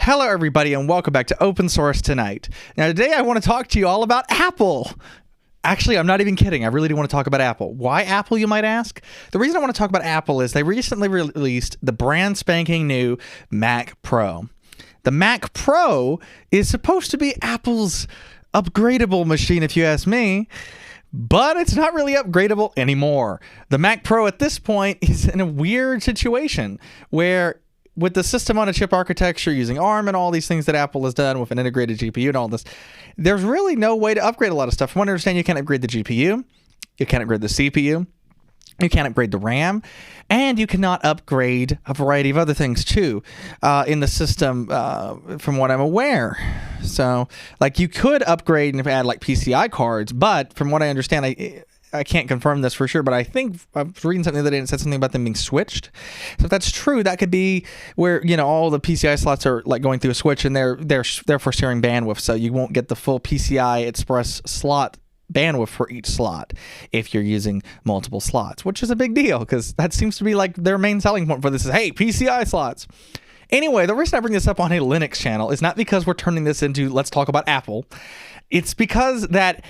Hello everybody and welcome back to Open Source Tonight. Now today I want to talk to you all about Apple. Actually, I'm not even kidding. I really do want to talk about Apple. Why Apple, you might ask? The reason I want to talk about Apple is they recently released the brand spanking new Mac Pro. The Mac Pro is supposed to be Apple's upgradable machine, if you ask me, but it's not really upgradable anymore. The Mac Pro at this point is in a weird situation where with the system on a chip architecture using ARM and all these things that Apple has done with an integrated GPU and all this, there's really no way to upgrade a lot of stuff. From what I understand, you can't upgrade the GPU, you can't upgrade the CPU, you can't upgrade the RAM, and you cannot upgrade a variety of other things too in the system from what I'm aware. So like you could upgrade and add like PCI cards, but from what I understand, I can't confirm this for sure, but I think I was reading something the other day and it said something about them being switched. So if that's true, that could be where, you know, all the PCI slots are like going through a switch and they're therefore sharing bandwidth. So you won't get the full PCI Express slot bandwidth for each slot if you're using multiple slots, which is a big deal because that seems to be like their main selling point for this is, hey, PCI slots. Anyway, the reason I bring this up on a Linux channel is not because we're turning this into let's talk about Apple. It's because that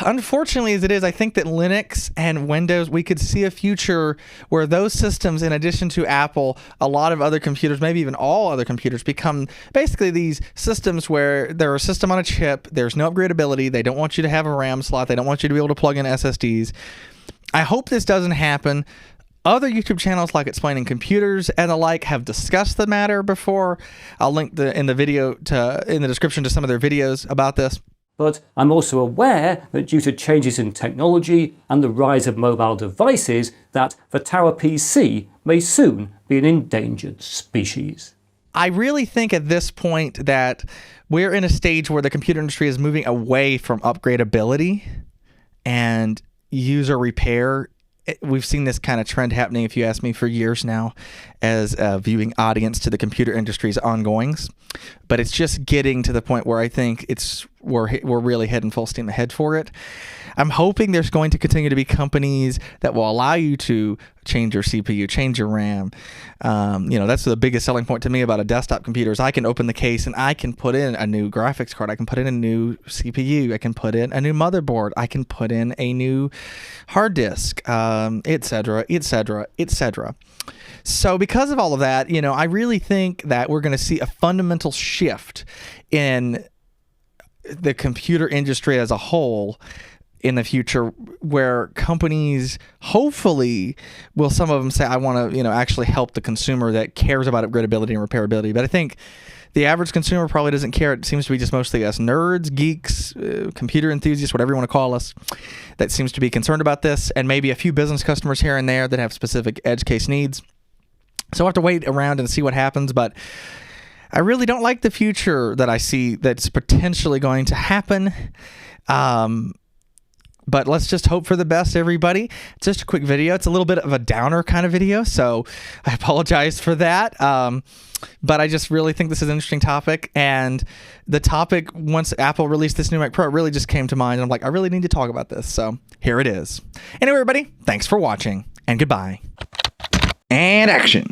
unfortunately, as it is, I think that Linux and Windows, we could see a future where those systems, in addition to Apple, a lot of other computers, maybe even all other computers, become basically these systems where they're a system on a chip, there's no upgradability, they don't want you to have a RAM slot, they don't want you to be able to plug in SSDs. I hope this doesn't happen. Other YouTube channels like Explaining Computers and the like have discussed the matter before. I'll link in the description to some of their videos about this. But I'm also aware that due to changes in technology and the rise of mobile devices, that the Tower PC may soon be an endangered species. I really think at this point that we're in a stage where the computer industry is moving away from upgradability and user repair. We've seen this kind of trend happening, if you ask me, for years now as a viewing audience to the computer industry's ongoings. But it's just getting to the point where I think we're really heading full steam ahead for it. I'm hoping there's going to continue to be companies that will allow you to change your CPU, change your RAM. That's the biggest selling point to me about a desktop computer is I can open the case and I can put in a new graphics card. I can put in a new CPU. I can put in a new motherboard. I can put in a new hard disk, etc., etc., etc. So because of all of that, I really think that we're going to see a fundamental shift in the computer industry as a whole in the future where companies hopefully will, some of them say, I want to, actually help the consumer that cares about upgradability and repairability. But I think the average consumer probably doesn't care. It seems to be just mostly us nerds, geeks, computer enthusiasts, whatever you want to call us, that seems to be concerned about this, and maybe a few business customers here and there that have specific edge case needs. So we'll have to wait around and see what happens, but I really don't like the future that I see that's potentially going to happen. But let's just hope for the best, everybody. It's just a quick video. It's a little bit of a downer kind of video, so I apologize for that. But I just really think this is an interesting topic. And the topic, once Apple released this new Mac Pro, it really just came to mind. I'm like, I really need to talk about this. So here it is. Anyway, everybody, thanks for watching, and goodbye. And action.